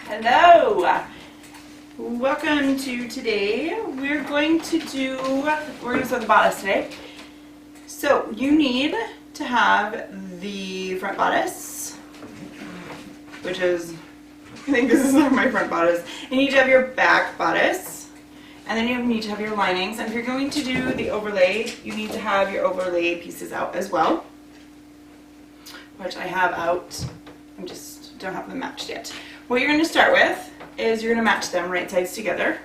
Hello! Welcome to today. We're going to sew the bodice today. So you need to have the front bodice, which is, I think this is my front bodice. You need to have your back bodice, and then you need to have your linings. And if you're going to do the overlay, you need to have your overlay pieces out as well, which I have out. I just don't have them matched yet. What you're going to start with is you're going to match them right sides together.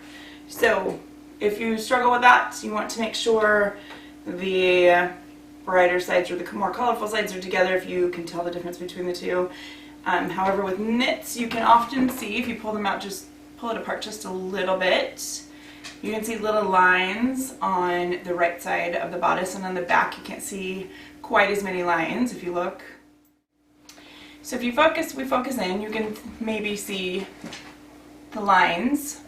So if you struggle with that, you want to make sure the brighter sides or the more colorful sides are together if you can tell the difference between the two. However, with knits, you can often see, if you pull them out, just pull it apart just a little bit, you can see little lines on the right side of the bodice, and on the back you can't see quite as many lines if you look. So if we focus in, you can maybe see the lines.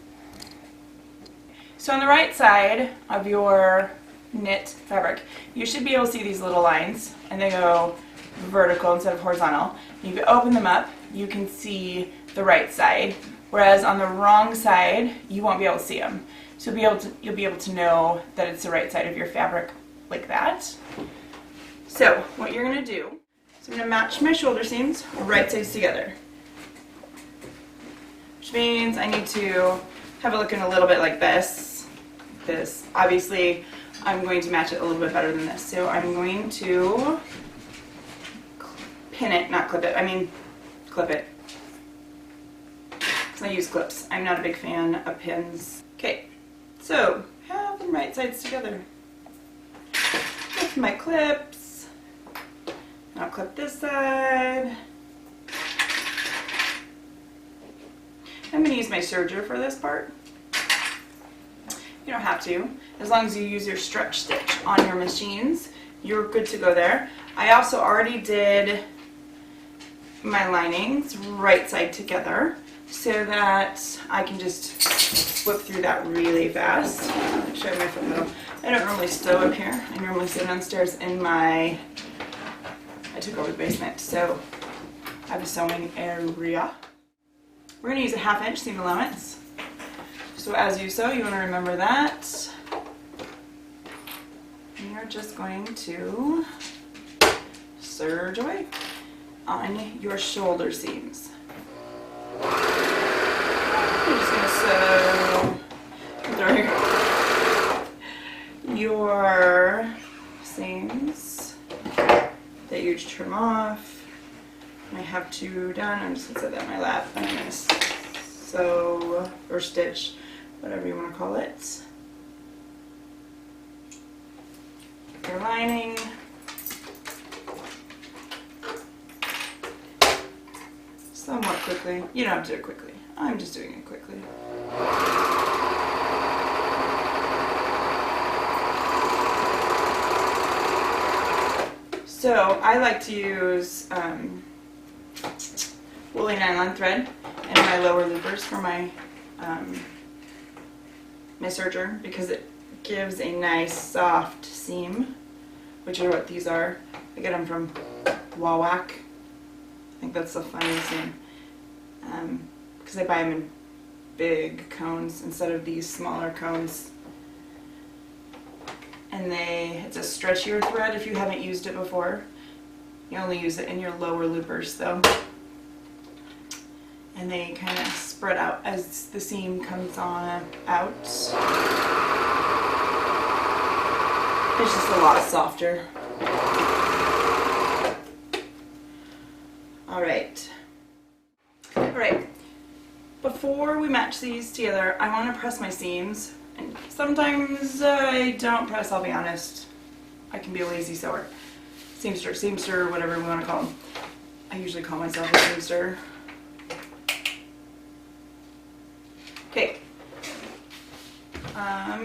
So on the right side of your knit fabric, you should be able to see these little lines, and they go vertical instead of horizontal. You can open them up, you can see the right side, whereas on the wrong side, you won't be able to see them. So you'll be able to know that it's the right side of your fabric like that. So what you're going to do, so I'm going to match my shoulder seams right sides together, which means I need to have it looking a little bit like this. Obviously, I'm going to match it a little bit better than this. So I'm going to pin it, not clip it. I mean, clip it. Because I use clips. I'm not a big fan of pins. Okay, so have them right sides together. With my clips. I'll clip this side. I'm going to use my serger for this part. You don't have to. As long as you use your stretch stitch on your machines, you're good to go there. I also already did my linings right side together so that I can just flip through that really fast. I'll show you my foot pedal. I don't normally sew up here. I normally sew downstairs in my, I took over the basement, so I have a sewing area. We're going to use a 1/2 inch seam allowance. So as you sew, you want to remember that. And you're just going to serge away on your shoulder seams. You're just going to sew your seams that you trim off. I have 2 done. I'm just going to set that in my lap, and I'm going to sew or stitch, whatever you want to call it. Your lining. Somewhat quickly. You don't have to do it quickly. I'm just doing it quickly. So I like to use woolly nylon thread in my lower loopers for my my serger, because it gives a nice soft seam, which are what these are. I get them from Wawac. I think that's the funniest name, because I buy them in big cones instead of these smaller cones. And it's a stretchier thread if you haven't used it before. You only use it in your lower loopers though. And they kind of spread out as the seam comes on out. It's just a lot softer. Alright. Alright. Before we match these together, I want to press my seams. And sometimes I don't press, I'll be honest. I can be a lazy sewer. Seamster, whatever we want to call them. I usually call myself a seamster. Okay.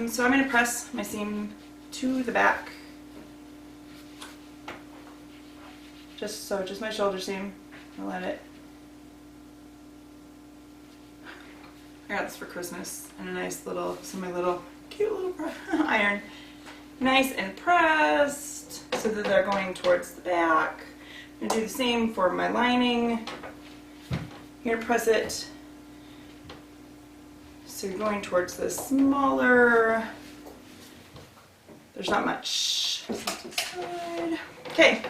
So I'm going to press my seam to the back. Just my shoulder seam. I'll let it. I got this for Christmas, and a nice little, cute little iron. Nice and pressed so that they're going towards the back. I'm going to do the same for my lining. You're going to press it So you're going towards the smaller, there's not much. Okay,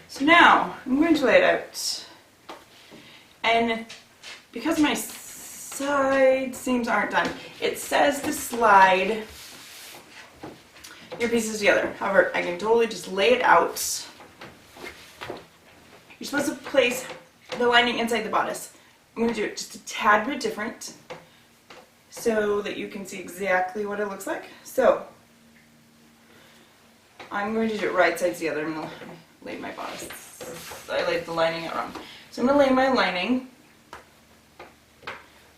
so now I'm going to lay it out. And because my side seams aren't done, it says to slide your pieces together. However, I can totally just lay it out. You're supposed to place the lining inside the bodice. I'm going to do it just a tad bit different so that you can see exactly what it looks like. So I'm going to do it right sides together. I'm going to lay my bodice. I laid the lining out wrong. So I'm going to lay my lining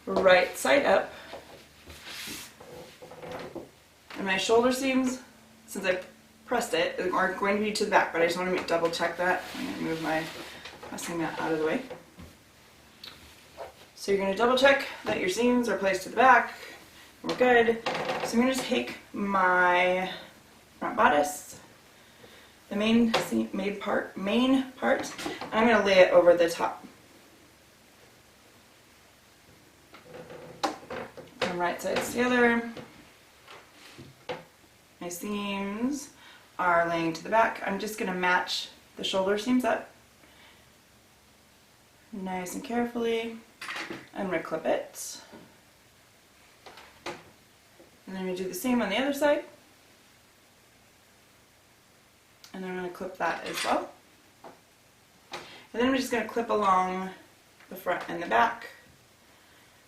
right side up. And my shoulder seams, since I pressed it, are going to be to the back, but I just want to double check that. I'm going to move my pressing mat out of the way. So you're going to double check that your seams are placed to the back. We're good. So I'm going to take my front bodice, the main part, and I'm going to lay it over the top. And right sides together. My seams are laying to the back. I'm just going to match the shoulder seams up nice and carefully. I'm going to clip it. And then I'm going to do the same on the other side. And then I'm going to clip that as well. And then I'm just going to clip along the front and the back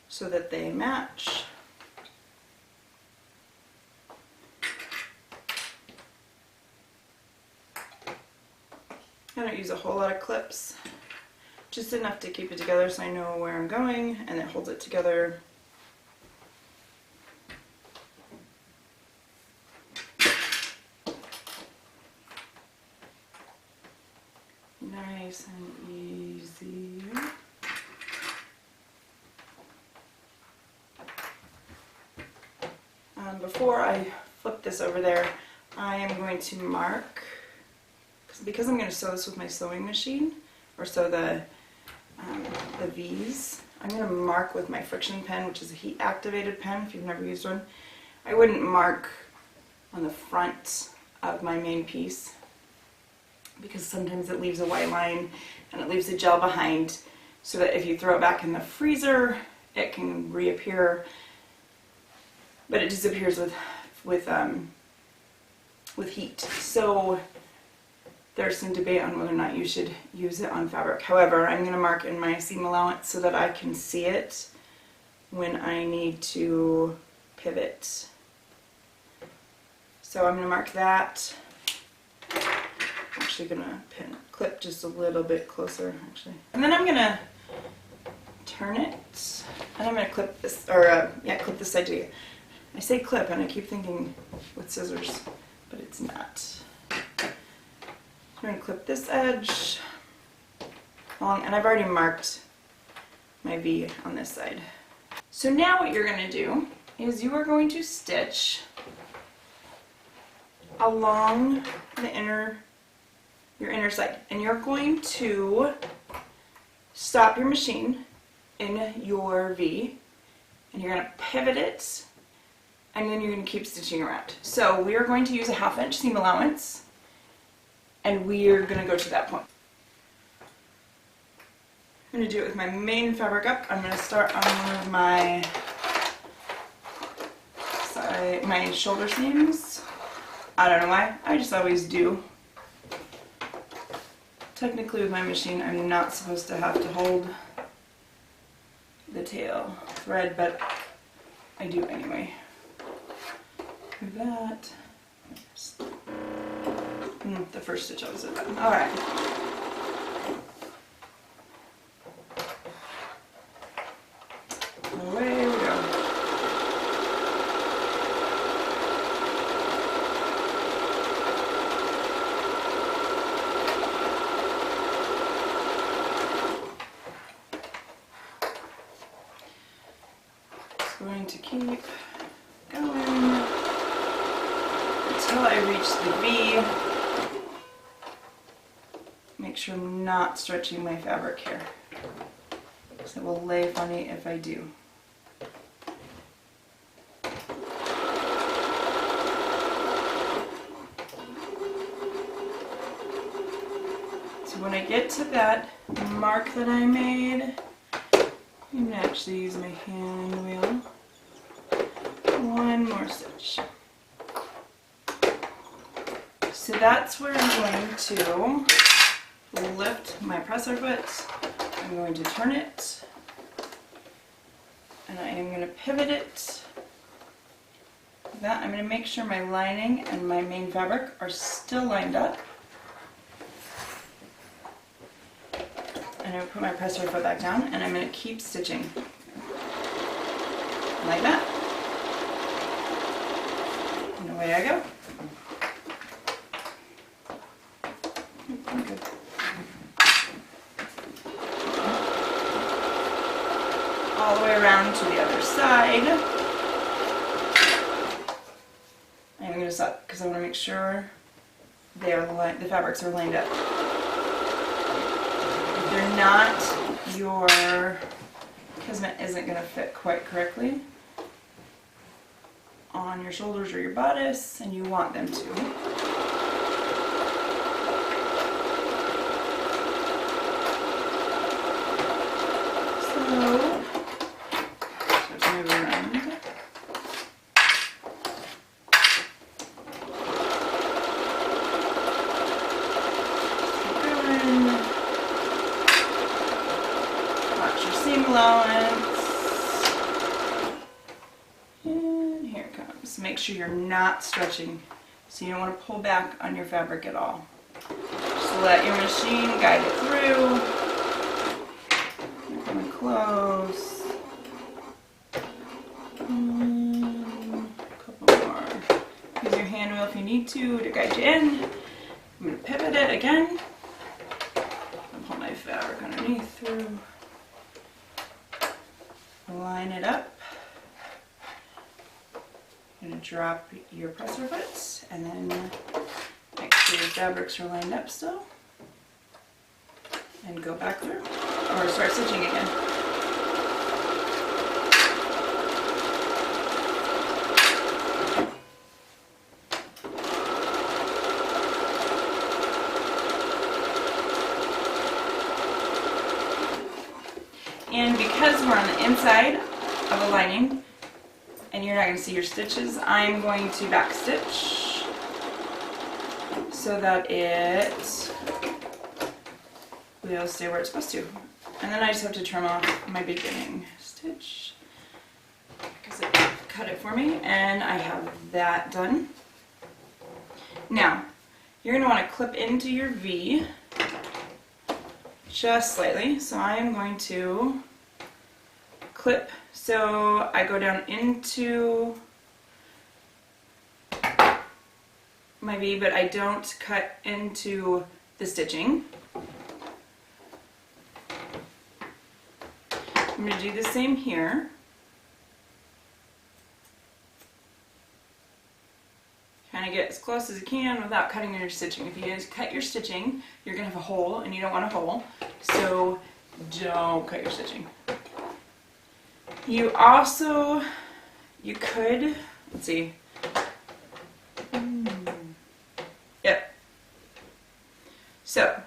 so that they match. I don't use a whole lot of clips, just enough to keep it together so I know where I'm going and it holds it together. Nice and easy. Before I flip this over there, I am going to mark, because I'm going to sew this with my sewing machine, or sew the V's. I'm going to mark with my friction pen, which is a heat activated pen if you've never used one. I wouldn't mark on the front of my main piece because sometimes it leaves a white line and it leaves the gel behind, so that if you throw it back in the freezer it can reappear, but it disappears with heat. So there's some debate on whether or not you should use it on fabric. However, I'm going to mark in my seam allowance so that I can see it when I need to pivot. So I'm going to mark that. I'm actually going to clip just a little bit closer, actually. And then I'm going to turn it, and I'm going to clip this, or clip this side together. I say clip, and I keep thinking with scissors, but it's not. I'm going to clip this edge along, and I've already marked my V on this side. So now what you're going to do is you are going to stitch along the your inner side, and you're going to stop your machine in your V, and you're going to pivot it, and then you're going to keep stitching around. So we are going to use a 1/2 inch seam allowance, and we're going to go to that point. I'm going to do it with my main fabric up. I'm going to start on one of my shoulder seams. I don't know why, I just always do. Technically with my machine I'm not supposed to have to hold the tail thread, but I do anyway. Do that. The first stitch I was at. Alright. Away we go. Just going to keep going until I reach the V. Make sure I'm not stretching my fabric here, because it will lay funny if I do. So when I get to that mark that I made, I'm going to actually use my hand wheel. One more stitch. So that's where I'm going to lift my presser foot. I'm going to turn it, and I am going to pivot it. Like that, I'm going to make sure my lining and my main fabric are still lined up. And I'm going to put my presser foot back down, and I'm going to keep stitching like that. And away I go. Good. All the way around to the other side. I'm going to stop because I want to make sure they are the fabrics are lined up. If they're not, your Kismet isn't going to fit quite correctly on your shoulders or your bodice, and you want them to. Allowance. And here it comes. Make sure you're not stretching, so you don't want to pull back on your fabric at all. Just let your machine guide it through. Coming close. A couple more. Use your hand wheel if you need to guide you in. I'm going to pivot it again. And pull my fabric underneath through. Line it up. You're going to drop your presser foot and then make sure your fabrics are lined up still. And go back through. Or start stitching again. And because we're on the inside of a lining and you're not going to see your stitches, I'm going to back stitch so that it will stay where it's supposed to. And then I just have to trim off my beginning stitch because it cut it for me, and I have that done. Now, you're going to want to clip into your V just slightly, so I am going to clip so I go down into my V, but I don't cut into the stitching. I'm going to do the same here. Kind of get as close as you can without cutting your stitching. If you guys cut your stitching, you're going to have a hole, and you don't want a hole, so don't cut your stitching. You also, you could, let's see, yep. So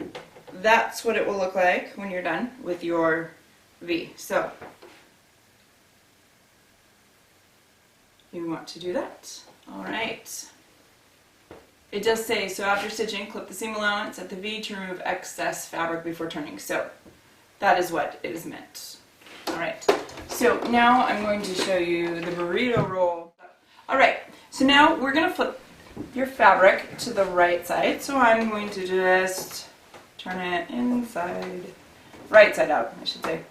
that's what it will look like when you're done with your V. So you want to do that. All right. It does say, so after stitching, clip the seam allowance at the V to remove excess fabric before turning. So that is what it is meant. All right. So now I'm going to show you the burrito roll. All right. So now we're going to flip your fabric to the right side. So I'm going to just turn it inside, right side out, I should say.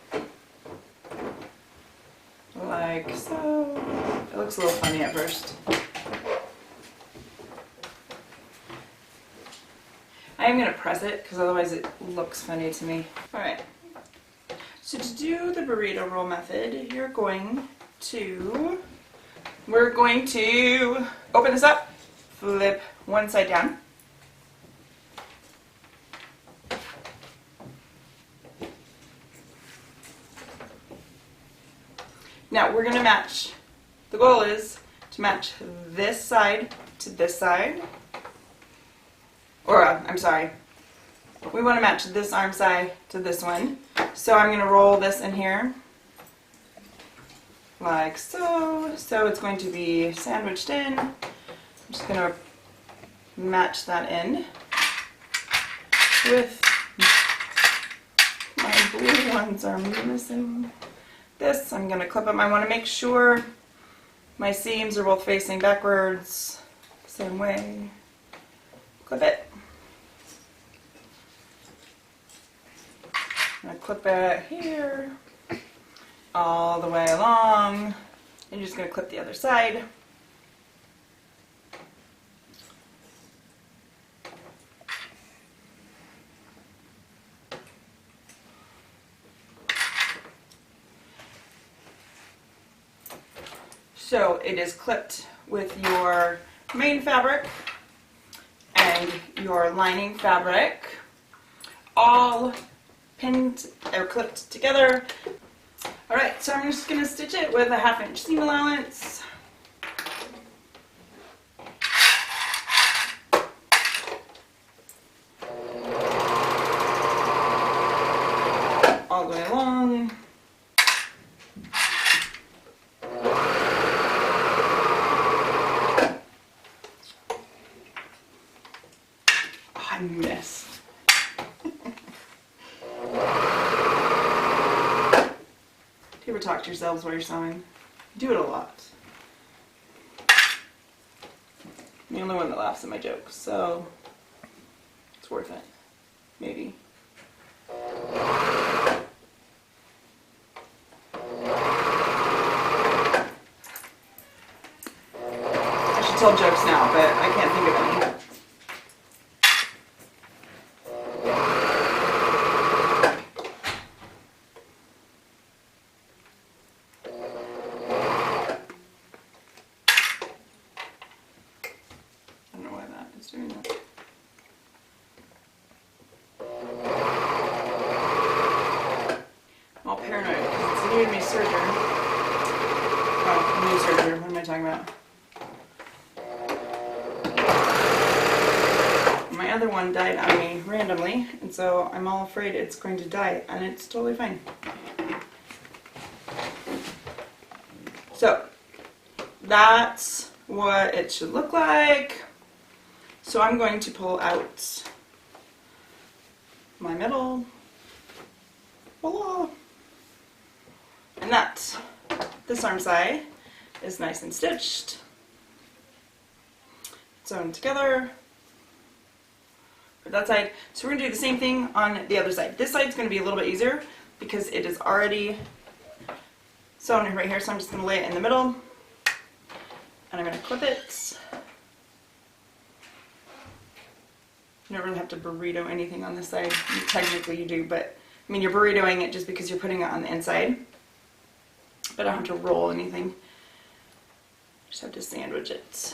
Like so. It looks a little funny at first. I'm going to press it because otherwise it looks funny to me. Alright, so to do the burrito roll method, we're going to open this up, flip one side down. Now we're going to match, the goal is to match this side to this side. Or, I'm sorry, we want to match this arm side to this one. So I'm going to roll this in here like so. So it's going to be sandwiched in. I'm just going to match that in with my blue ones are missing. This, I'm going to clip them. I want to make sure my seams are both facing backwards, same way. Clip it. I'm going to clip it here, all the way along. And you're just going to clip the other side. So it is clipped with your main fabric and your lining fabric, all pinned or clipped together. All right, so I'm just gonna stitch it with a 1/2 inch seam allowance. All the way along. I missed. Do you ever talk to yourselves while you're sewing? Do it a lot. I'm the only one that laughs at my jokes, so it's worth it. Maybe. I should tell jokes now, but I can't think of any. Doing that. I'm all paranoid because it's a new to me serger. Oh, new serger. What am I talking about? My other one died on me randomly, and so I'm all afraid it's going to die, and it's totally fine. So that's what it should look like. So I'm going to pull out my middle, voila, and that, this arm side is nice and stitched, sewn together for that side. So we're going to do the same thing on the other side. This side's going to be a little bit easier because it is already sewn right here, so I'm just going to lay it in the middle, and I'm going to clip it. You don't really have to burrito anything on this side. Technically you do, but I mean you're burritoing it just because you're putting it on the inside. But I don't have to roll anything. Just have to sandwich it.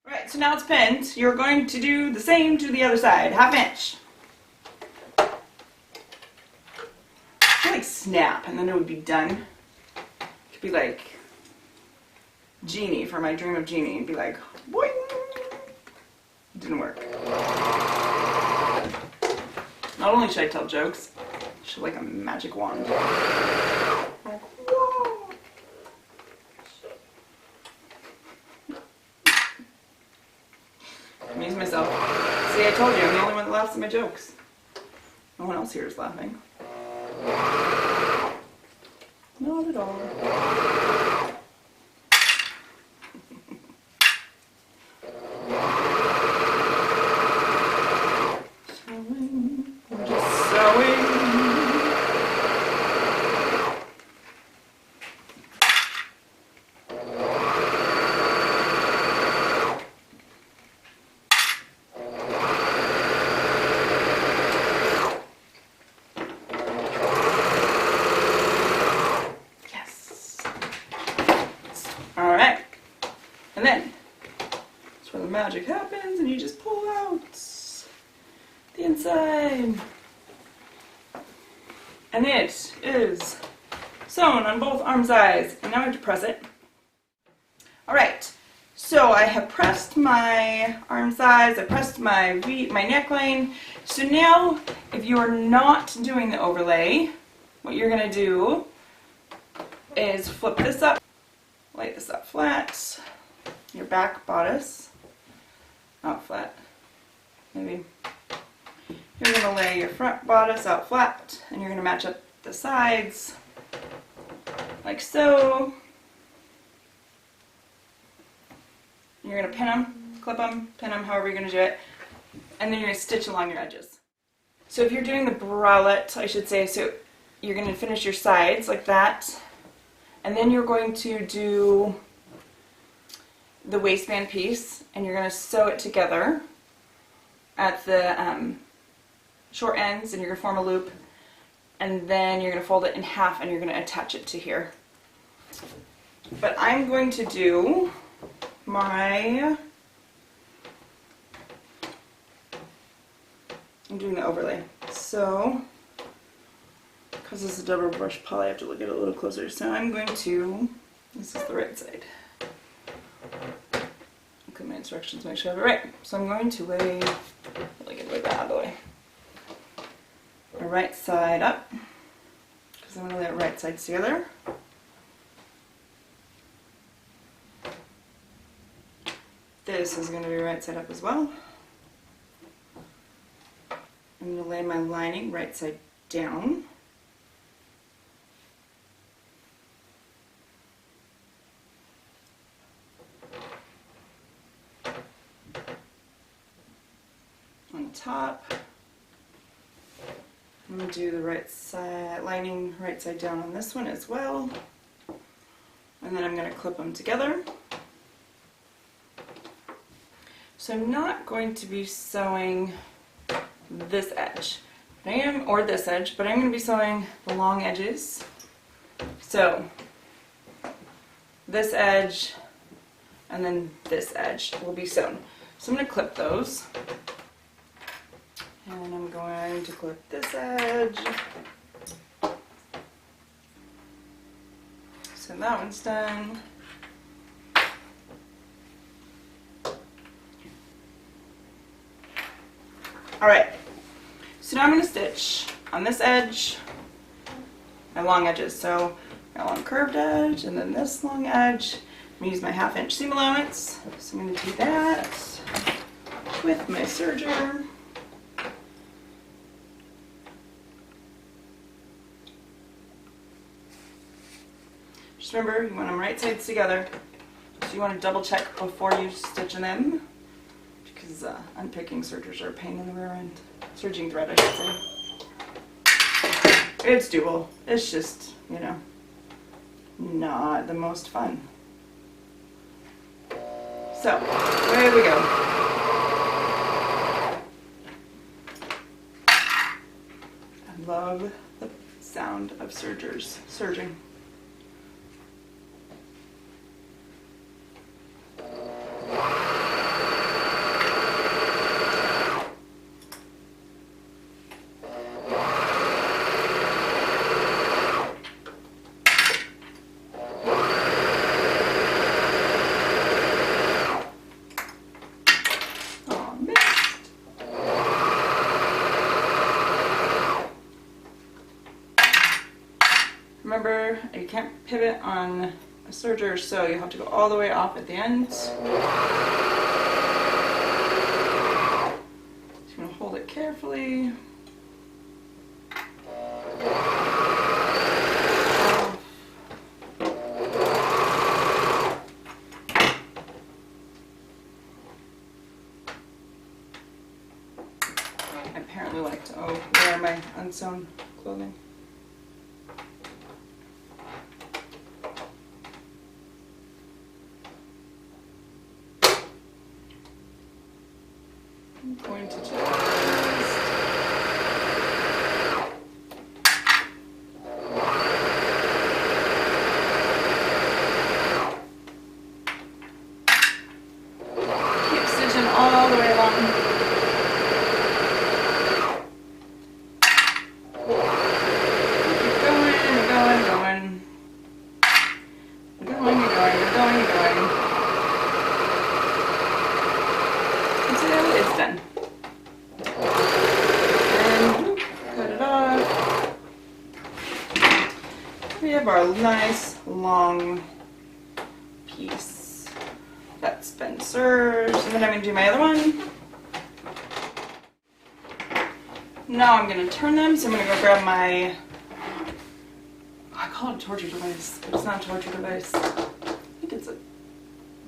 Alright, so now it's pinned. You're going to do the same to the other side. 1/2 inch. I feel like snap and then it would be done. It could be like Genie for my dream of Genie and be like, boing! Didn't work. Not only should I tell jokes, I should like a magic wand. Like, whoa! Amuse myself. See, I told you, I'm the only one that laughs at my jokes. No one else here is laughing. Not at all. Alright, and then that's where the magic happens and you just pull out the inside. And it is sewn on both arm sides. And now I have to press it. Alright, So I have pressed my arm size, I pressed my neckline. So now if you are not doing the overlay, what you're going to do is flip this up, lay this up flat, your back bodice, out flat, maybe. You're going to lay your front bodice out flat, and you're going to match up the sides like so. You're going to pin them, clip them, pin them, however you're going to do it, and then you're going to stitch along your edges. So if you're doing the bralette, I should say, so you're going to finish your sides like that, and then you're going to do the waistband piece, and you're going to sew it together at the short ends, and you're going to form a loop, and then you're going to fold it in half, and you're going to attach it to here. But I'm going to do I'm doing the overlay. So, because this is a double brush, probably have to look at it a little closer. So I'm going to, this is the right side. Look at my instructions, make sure I have it right. So I'm going to lay, really get that out of the way. My right side up, because I'm going to lay it right sides together. This is going to be right side up as well. I'm going to lay my lining right side down. On top, I'm going to do the right side lining right side down on this one as well. And then I'm going to clip them together. So I'm not going to be sewing this edge. I am, or this edge, but I'm going to be sewing the long edges. So this edge and then this edge will be sewn. So I'm going to clip those. And I'm going to clip this edge. So that one's done. Alright, so now I'm going to stitch on this edge, my long edges. So my long curved edge and then this long edge. I'm going to use my 1/2 inch seam allowance. So I'm going to do that with my serger. Just remember, you want them right sides together. So you want to double check before you stitch them. Because unpicking sergers are a pain in the rear end. Serging thread, I should say. It's doable. It's just, you know, not the most fun. So, there we go. I love the sound of serging. Remember, you can't pivot on a serger, so you have to go all the way off at the end. Just going to hold it carefully. I apparently like to wear my unsewn clothing. I'm going to just keep stitching all the way along. Keep going and going and going. Going and going and going and going. have our nice long piece that's been serged, and then I'm going to do my other one. Now I'm going to turn them, so I'm going to go grab my, I call it a torture device, but it's not a torture device. I think it's a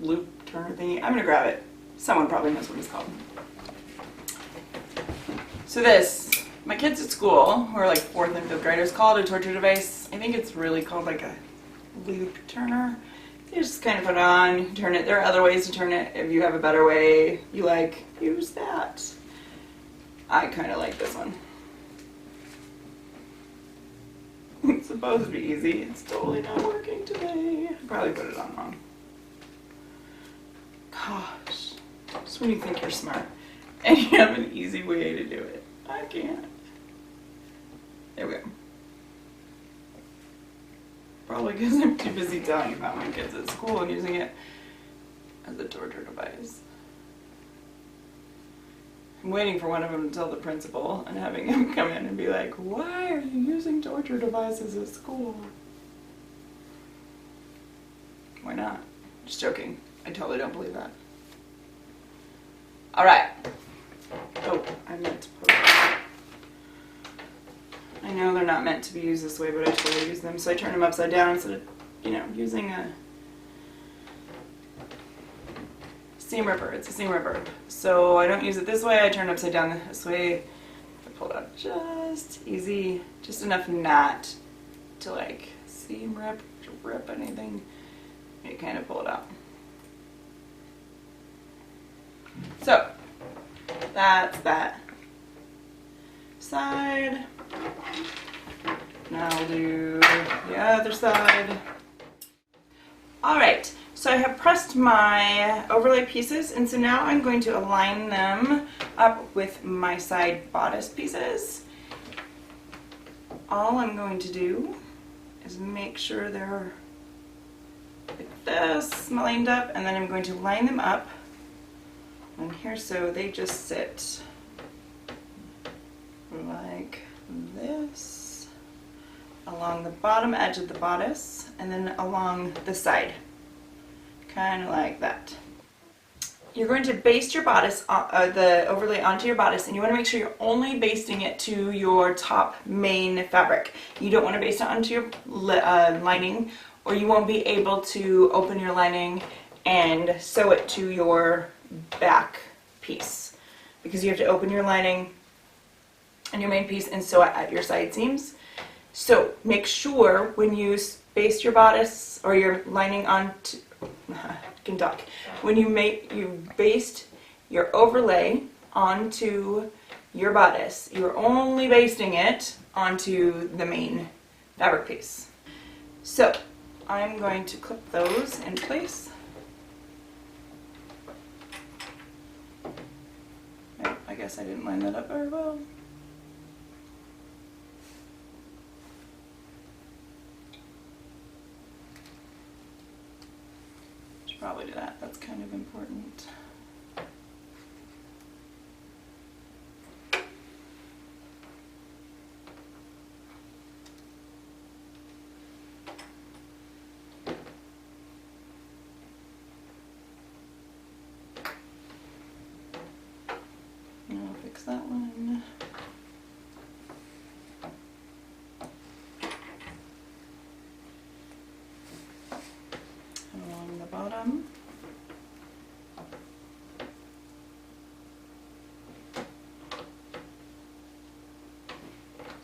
loop turner thingy. I'm going to grab it. Someone probably knows what it's called. So this, my kids at school, who are like 4th and 5th graders, call it a torture device. I think it's really called like a loop turner. You just kind of put it on, you turn it. There are other ways to turn it. If you have a better way you like, use that. I kind of like this one. It's supposed to be easy. It's totally not working today. I probably put it on wrong. Gosh. Just when you think you're smart and you have an easy way to do it. I can't. There we go. Probably because I'm too busy telling about my kids at school and using it as a torture device. I'm waiting for one of them to tell the principal and having him come in and be like, why are you using torture devices at school? Why not? Just joking. I totally don't believe that. Alright. Oh, I meant to put it. I know they're not meant to be used this way, but I totally use them. So I turn them upside down instead of, you know, using a seam ripper. It's a seam ripper. So I don't use it this way. I turn it upside down this way. I pull it out just easy, just enough not to like seam rip, to rip anything. You kind of pull it out. So that's that side. Now I'll do the other side. Alright, so I have pressed my overlay pieces, and so now I'm going to align them up with my side bodice pieces. All I'm going to do is make sure they're like this, lined up, and then I'm going to line them up on here so they just sit like this along the bottom edge of the bodice and then along the side, kind of like that. You're going to baste your bodice, the overlay onto your bodice, and you want to make sure you're only basting it to your top main fabric. You don't want to baste it onto your lining, or you won't be able to open your lining and sew it to your back piece, because you have to open your lining and your main piece and sew it at your side seams. So make sure when you baste your bodice or your lining onto, can talk, when you baste your overlay onto your bodice, you're only basting it onto the main fabric piece. So I'm going to clip those in place. I guess I didn't line that up very well. Should probably do that. That's kind of important. I'll fix that one. Along the bottom.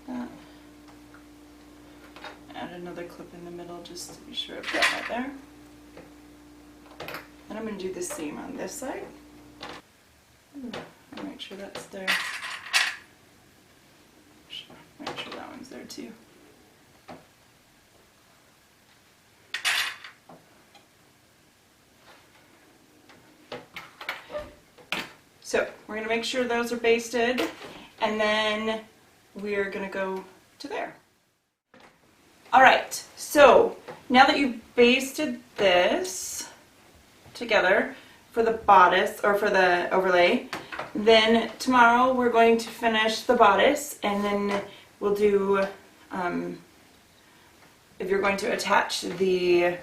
That. Add another clip in the middle just to be sure I've got that there. And I'm going to do the seam on this side. Make sure that's there. Make sure that one's there too. So we're going to make sure those are basted, and then we're going to go to there. Alright, so now that you've basted this together for the bodice, or for the overlay, then tomorrow we're going to finish the bodice, and then we'll do if you're going to attach the, if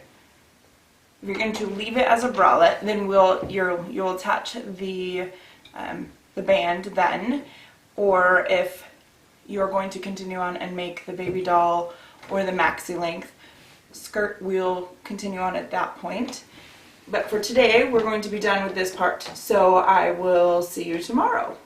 you're going to leave it as a bralette, then you'll attach the band then, or if you're going to continue on and make the baby doll or the maxi length skirt, we'll continue on at that point. But for today, we're going to be done with this part, so I will see you tomorrow.